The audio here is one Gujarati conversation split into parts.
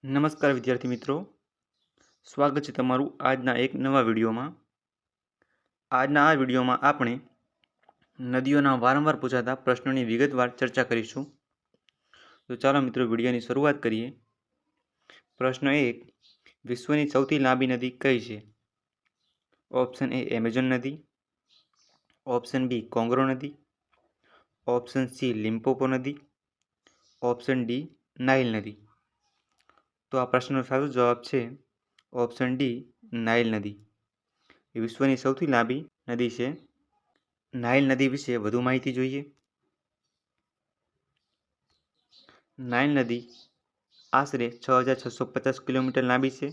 નમસ્કાર વિદ્યાર્થી મિત્રો, સ્વાગત છે તમારું આજના એક નવા વિડીયોમાં. આજના આ વિડીયોમાં આપણે નદીઓના વારંવાર પૂછાતા પ્રશ્નોની વિગતવાર ચર્ચા કરીશું. તો ચાલો મિત્રો વિડીયોની શરૂઆત કરીએ. પ્રશ્ન 1. વિશ્વની સૌથી લાંબી નદી કઈ છે? ઓપ્શન એ એમેઝોન નદી, ઓપ્શન બી કોંગરો નદી, ઓપ્શન સી લિમ્પોપો નદી, ઓપ્શન ડી નાઇલ નદી. તો આ પ્રશ્નનો સાચો જવાબ છે ઓપ્શન ડી નાઇલ નદી. એ વિશ્વની સૌથી લાંબી નદી છે. નાઇલ નદી વિશે વધુ માહિતી જોઈએ. નાઇલ નદી આશરે 6,650 કિલોમીટર લાંબી છે.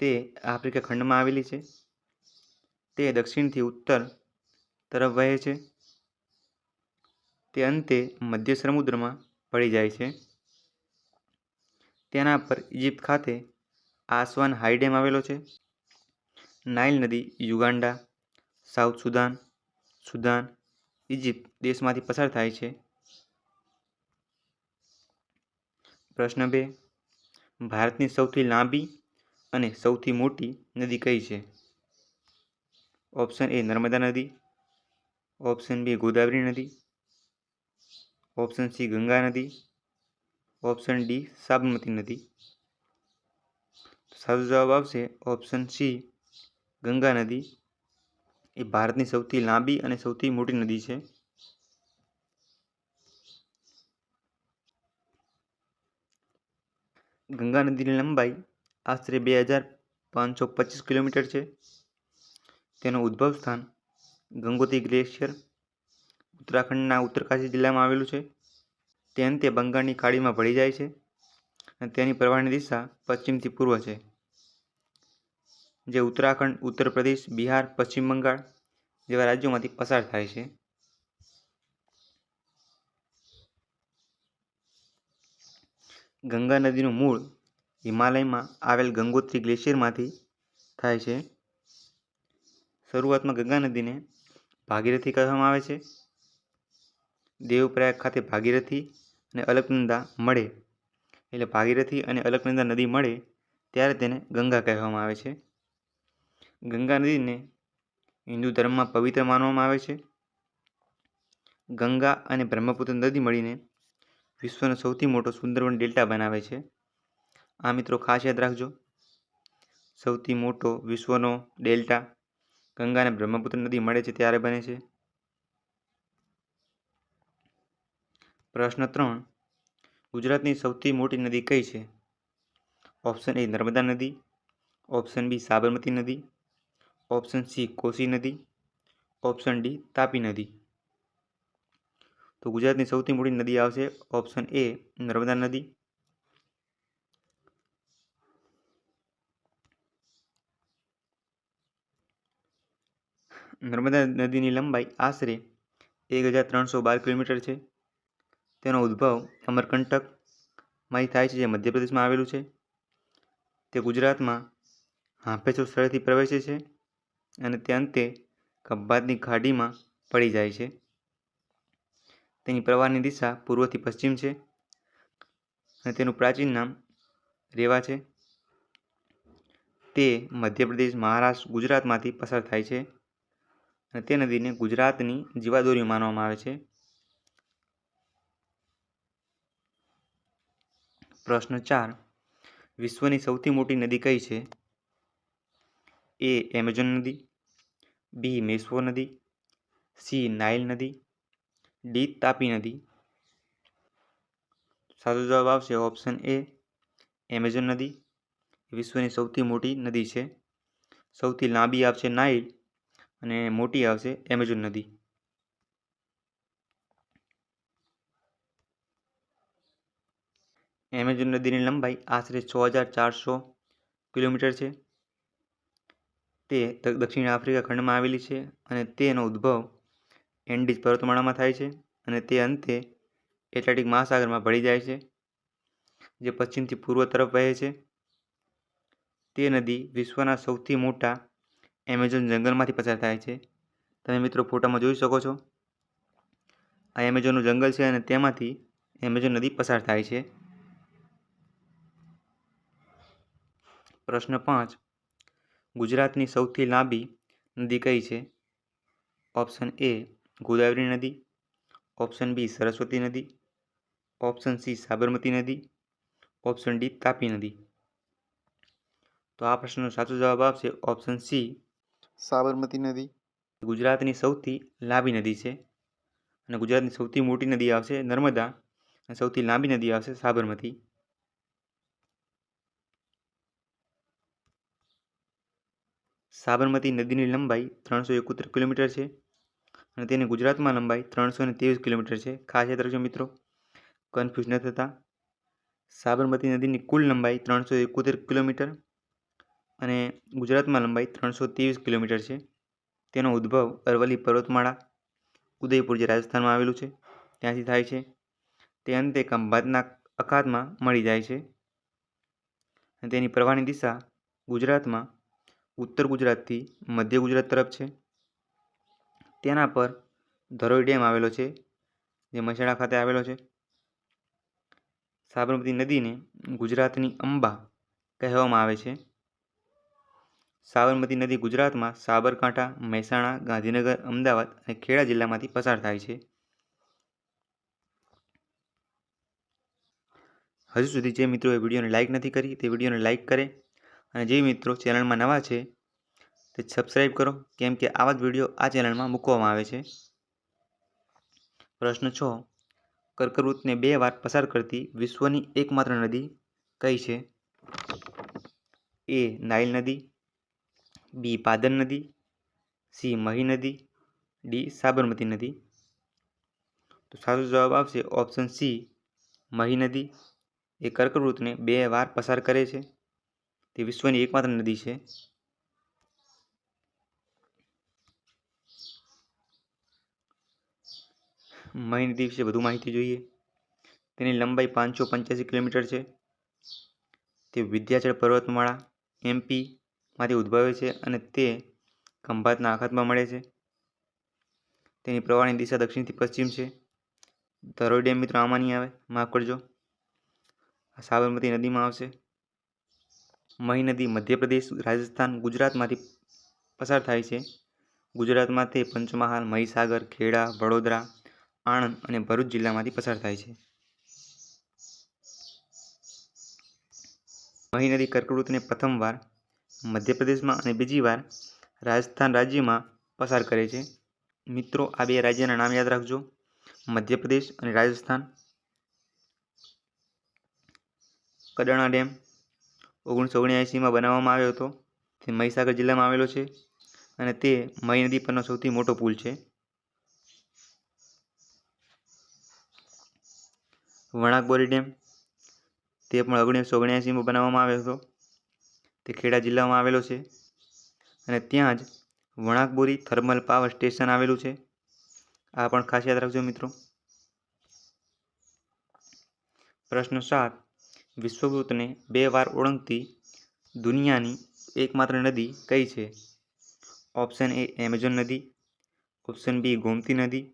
તે આફ્રિકા ખંડમાં આવેલી છે. તે દક્ષિણથી ઉત્તર તરફ વહે છે. તે અંતે મધ્ય સમુદ્રમાં ભળી જાય છે. તેના પર ઇજિપ્ત ખાતે આસવાન હાઈ ડેમ આવેલો છે. નાઇલ નદી યુગાન્ડા, સાઉથ સુદાન, ઇજિપ્ત દેશમાંથી પસાર થાય છે. પ્રશ્ન 2. ભારતની સૌથી લાંબી અને સૌથી મોટી નદી કઈ છે? ઓપ્શન એ નર્મદા નદી, ઓપ્શન બી ગોદાવરી નદી, ઓપ્શન સી ગંગા નદી, ઓપ્શન ડી સાબરમતી નદી. સાચો જવાબ આવશે ઓપ્શન સી ગંગા નદી. એ ભારતની સૌથી લાંબી અને સૌથી મોટી નદી છે. ગંગા નદીની લંબાઈ આશરે 2,525 કિલોમીટર છે. તેનું ઉદ્ભવ સ્થાન ગંગોત્રી ગ્લેશિયર ઉત્તરાખંડના ઉત્તરકાશી જિલ્લામાં આવેલું છે. તે અંતે બંગાળની ખાડીમાં ભળી જાય છે અને તેની પ્રવાહની દિશા પશ્ચિમથી પૂર્વ છે, જે ઉત્તરાખંડ, ઉત્તર પ્રદેશ, બિહાર, પશ્ચિમ બંગાળ જેવા રાજ્યોમાંથી પસાર થાય છે. ગંગા નદીનું મૂળ હિમાલયમાં આવેલ ગંગોત્રી ગ્લેશિયરમાંથી થાય છે. શરૂઆતમાં ગંગા નદીને ભાગીરથી કહેવામાં આવે છે. દેવપ્રયાગ ખાતે ભાગીરથી અને અલકનંદા મળે એટલે ભાગીરથી અને અલકનંદા નદી મળે ત્યારે તેને ગંગા કહેવામાં આવે છે. ગંગા નદીને હિન્દુ ધર્મમાં પવિત્ર માનવામાં આવે છે. ગંગા અને બ્રહ્મપુત્ર નદી મળીને વિશ્વનો સૌથી મોટો સુંદરવન ડેલ્ટા બનાવે છે. આ મિત્રો ખાસ યાદ રાખજો, સૌથી મોટો વિશ્વનો ડેલ્ટા ગંગા અને બ્રહ્મપુત્ર નદી મળે છે ત્યારે બને છે. પ્રશ્ન 3. ગુજરાતની સૌથી મોટી નદી કઈ છે? ઓપ્શન એ નર્મદા નદી, ઓપ્શન બી સાબરમતી નદી, ઓપ્શન સી કોસી નદી, ઓપ્શન ડી તાપી નદી. તો ગુજરાતની સૌથી મોટી નદી આવશે ઓપ્શન એ નર્મદા નદી. નર્મદા નદીની લંબાઈ આશરે 1,312 કિલોમીટર છે. તેનો ઉદ્ભવ અમરકંટકમાંથી થાય છે, જે મધ્યપ્રદેશમાં આવેલું છે. તે ગુજરાતમાં હાંભેશ્વર સ્થળેથી પ્રવેશે છે અને તે અંતે ખંભાતની ખાડીમાં પડી જાય છે. તેની પ્રવાહની દિશા પૂર્વથી પશ્ચિમ છે અને તેનું પ્રાચીન નામ રેવા છે. તે મધ્યપ્રદેશ, મહારાષ્ટ્ર, ગુજરાતમાંથી પસાર થાય છે અને તે નદીને ગુજરાતની જીવાદોરી માનવામાં આવે છે. પ્રશ્ન 4. વિશ્વની સૌથી મોટી નદી કઈ છે? એ એમેઝોન નદી, બી મેસ્વો નદી, સી નાઇલ નદી, ડી તાપી નદી. સાચો જવાબ આવશે ઓપ્શન એ એમેઝોન નદી. વિશ્વની સૌથી મોટી નદી છે. સૌથી લાંબી આવશે નાઇલ અને મોટી આવશે એમેઝોન નદી. એમેઝોન નદીની લંબાઈ આશરે 6,400 કિલોમીટર છે. તે દક્ષિણ આફ્રિકા ખંડમાં આવેલી છે અને તેનો ઉદ્ભવ એન્ડીઝ પર્વતમાળામાં થાય છે અને તે અંતે એટલાન્ટિક મહાસાગરમાં ભળી જાય છે, જે પશ્ચિમથી પૂર્વ તરફ વહે છે. તે નદી વિશ્વના સૌથી મોટા એમેઝોન જંગલમાંથી પસાર થાય છે. તમે મિત્રો ફોટામાં જોઈ શકો છો, આ એમેઝોનનું જંગલ છે અને તેમાંથી એમેઝોન નદી પસાર થાય છે. પ્રશ્ન 5. ગુજરાતની સૌથી લાંબી નદી કઈ છે? ઓપ્શન એ ગોદાવરી નદી, ઓપ્શન બી સરસ્વતી નદી, ઓપ્શન સી સાબરમતી નદી, ઓપ્શન ડી તાપી નદી. તો આ પ્રશ્નનો સાચો જવાબ આવશે ઓપ્શન સી સાબરમતી નદી. ગુજરાતની સૌથી લાંબી નદી છે અને ગુજરાતની સૌથી મોટી નદી આવશે નર્મદા અને સૌથી લાંબી નદી આવશે સાબરમતી. સાબરમતી નદીની લંબાઈ 371 કિલોમીટર છે અને તેની ગુજરાતમાં લંબાઈ 323 કિલોમીટર છે. ખાસ યાદ રાખજો મિત્રો, કન્ફ્યુઝ ન થતા. સાબરમતી નદીની કુલ લંબાઈ 371 કિલોમીટર અને ગુજરાતમાં લંબાઈ 323 કિલોમીટર છે. તેનો ઉદ્ભવ અરવલ્લી પર્વતમાળા ઉદયપુર જે રાજસ્થાનમાં આવેલું છે ત્યાંથી થાય છે. તે અંતે ખંભાતના અખાતમાં મળી જાય છે અને તેની પ્રવાહની દિશા ગુજરાતમાં ઉત્તર ગુજરાતથી મધ્ય ગુજરાત તરફ છે. તેના પર ધરોઈ ડેમ આવેલો છે જે મહેસાણા ખાતે આવેલો છે. સાબરમતી નદીને ગુજરાતની અંબા કહેવામાં આવે છે. સાબરમતી નદી ગુજરાતમાં સાબરકાંઠા, મહેસાણા, ગાંધીનગર, અમદાવાદ અને ખેડા જિલ્લામાંથી પસાર થાય છે. હજુ સુધી જે મિત્રોએ વિડીયોને લાઇક નથી કરી તે વિડીયોને લાઇક કરે અને જે મિત્રો ચેનલમાં નવા છે તે સબસ્ક્રાઈબ કરો, કેમ કે આવા જ વિડીયો આ ચેનલમાં મૂકવામાં આવે છે. પ્રશ્ન 6. કર્કવૃતને 2 વાર પસાર કરતી વિશ્વની એકમાત્ર નદી કઈ છે? એ નાઇલ નદી, બી પાદન નદી, સી મહી નદી, ડી સાબરમતી નદી. તો સાચો જવાબ આવશે ઓપ્શન સી મહી નદી. એ કર્કવૃતને 2 વાર પસાર કરે છે. તે વિશ્વની એકમાત્ર નદી છે. મહી નદી વિશે વધુ માહિતી જોઈએ. તેની લંબાઈ 585 કિલોમીટર છે. તે વિંધ્યાચલ પર્વતમાળા એમપીમાંથી ઉદ્ભવે છે અને તે ખંભાતના અખાતમાં મળે છે. તેની પ્રવાહની દિશા દક્ષિણથી પશ્ચિમ છે. ધરોઈ ડેમ મિત્રો આમાં નહીં આવે, માફ કરજો, સાબરમતી નદીમાં આવશે. મહી નદી મધ્યપ્રદેશ, રાજસ્થાન, ગુજરાતમાંથી પસાર થાય છે. ગુજરાતમાં તે પંચમહાલ, મહીસાગર, ખેડા, વડોદરા, આણંદ અને ભરૂચ જિલ્લામાંથી પસાર થાય છે. મહી નદી કર્કવૃતને પ્રથમ વાર મધ્યપ્રદેશમાં અને બીજી વાર રાજસ્થાન રાજ્યમાં પસાર કરે છે. મિત્રો આ 2 રાજ્યના નામ યાદ રાખજો, મધ્યપ્રદેશ અને રાજસ્થાન. કડાણા ડેમ 1979માં બનાવવામાં આવ્યો હતો. તે મહીસાગર જિલ્લામાં આવેલો છે અને તે મહી નદી પરનો સૌથી મોટો પુલ છે. વણાકબોરી ડેમ તે પણ 1979માં બનાવવામાં આવ્યો હતો. તે ખેડા જિલ્લામાં આવેલો છે અને ત્યાં જ વણાકબોરી થર્મલ પાવર સ્ટેશન આવેલું છે. આ પણ ખાસ યાદ રાખજો મિત્રો. પ્રશ્ન 7. વિશ્વવૃત્તને 2 વાર ઓળંગતી દુનિયાની એકમાત્ર નદી કઈ છે? ઓપ્શન એ એમેઝોન નદી, ઓપ્શન બી ગોમતી નદી,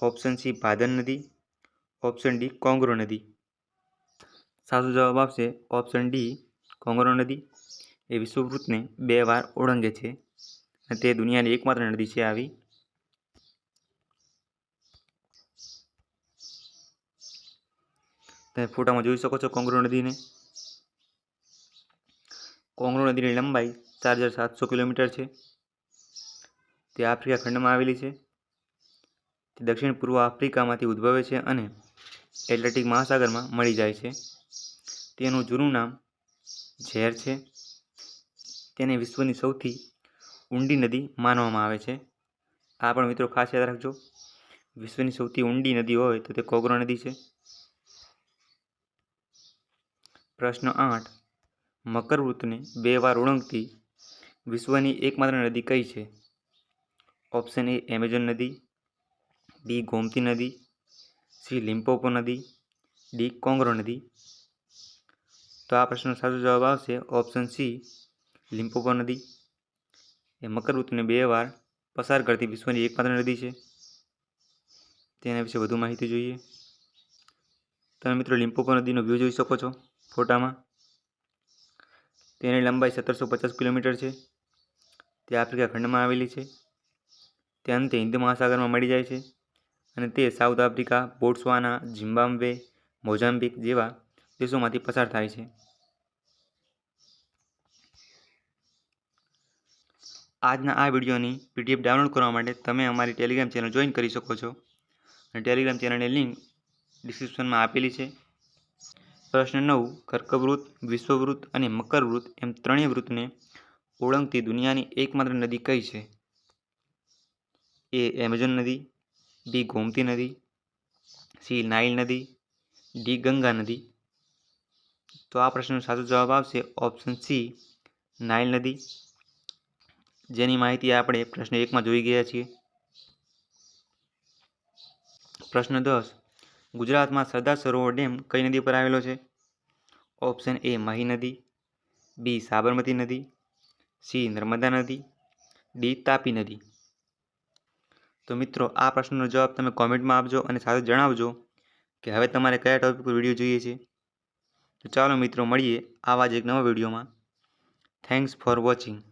ઓપ્શન સી પાદન નદી, ઓપ્શન ડી કોંગરો નદી. સાચો જવાબ આવશે ઓપ્શન ડી કોંગરો નદી. એ વિશ્વવૃત્તને 2 વાર ઓળંગે છે અને તે દુનિયાની એકમાત્ર નદી છે આવી. તમે ફોટામાં જોઈ શકો છો કોંગરો નદીને. કોંગરો નદીની લંબાઈ 4700 કિલોમીટર છે. તે આફ્રિકા ખંડમાં આવેલી છે. તે દક્ષિણ પૂર્વ આફ્રિકામાંથી ઉદ્ભવે છે અને એટલાન્ટિક મહાસાગરમાં મળી જાય છે. તેનું જૂનું નામ ઝેર છે. તેને વિશ્વની સૌથી ઊંડી નદી માનવામાં આવે છે. આ પણ મિત્રો ખાસ યાદ રાખજો, વિશ્વની સૌથી ઊંડી નદી હોય તો તે કોંગરો નદી છે. પ્રશ્ન 8. મકરવૃત્તને 2 વાર ઓળંગતી વિશ્વની એકમાત્ર નદી કઈ છે? ઓપ્શન એ એમેઝોન નદી, બી ગોમતી નદી, સી લિમ્પોપો નદી, ડી કોંગરો નદી. તો આ પ્રશ્નનો સાચો જવાબ આવશે ઓપ્શન સી લિમ્પોપો નદી. એ મકરવૃત્તને 2 વાર પસાર કરતી વિશ્વની એકમાત્ર નદી છે. તેના વિશે વધુ માહિતી જોઈએ. તમે મિત્રો લિમ્પોપો નદીનો વ્યૂ જોઈ શકો છો ફોટામાં. તેની લંબાઈ 1750 કિલોમીટર છે. તે આફ્રિકા ખંડમાં આવેલી છે. તે અંતે હિન્દ મહાસાગરમાં મળી જાય છે અને તે સાઉથ આફ્રિકા, બોટ્સવાના, ઝિમ્બાબ્વે, મોઝામ્બિક જેવા દેશોમાંથી પસાર થાય છે. આજના આ વિડીયોની PDF ડાઉનલોડ કરવા માટે તમે અમારી ટેલિગ્રામ ચેનલ જોઈન કરી શકો છો અને ટેલિગ્રામ ચેનલની લિંક ડિસ્ક્રિપ્શનમાં આપેલી છે. પ્રશ્ન 9. કર્કવૃત, વિષુવવૃત્ત અને મકરવૃત્ત એમ ત્રણેય વૃત્તને ઓળંગતી દુનિયાની એકમાત્ર નદી કઈ છે? A. એમેઝોન નદી, B. ગોમતી નદી, C. નાઇલ નદી, D. ગંગા નદી. તો આ પ્રશ્નનો સાચો જવાબ આવશે ઓપ્શન C. નાઇલ નદી, જેની માહિતી આપણે પ્રશ્ન 1માં જોઈ ગયા છીએ. પ્રશ્ન 10. ગુજરાતમાં સરદાર સરોવર ડેમ કઈ નદી પર આવેલો છે? Option A. મહી નદી, B. સાબરમતી નદી, C. નર્મદા નદી, D. તાપી નદી. તો મિત્રો, આ પ્રશ્નનો જવાબ તમે કોમેન્ટમાં આપજો અને સાથે જણાવજો કે હવે તમારે કયા ટોપિક પર વિડીયો જોઈએ છે. તો ચાલો મિત્રો, મળીએ આવા જ એક નવા વિડીયોમાં. Thanks for watching.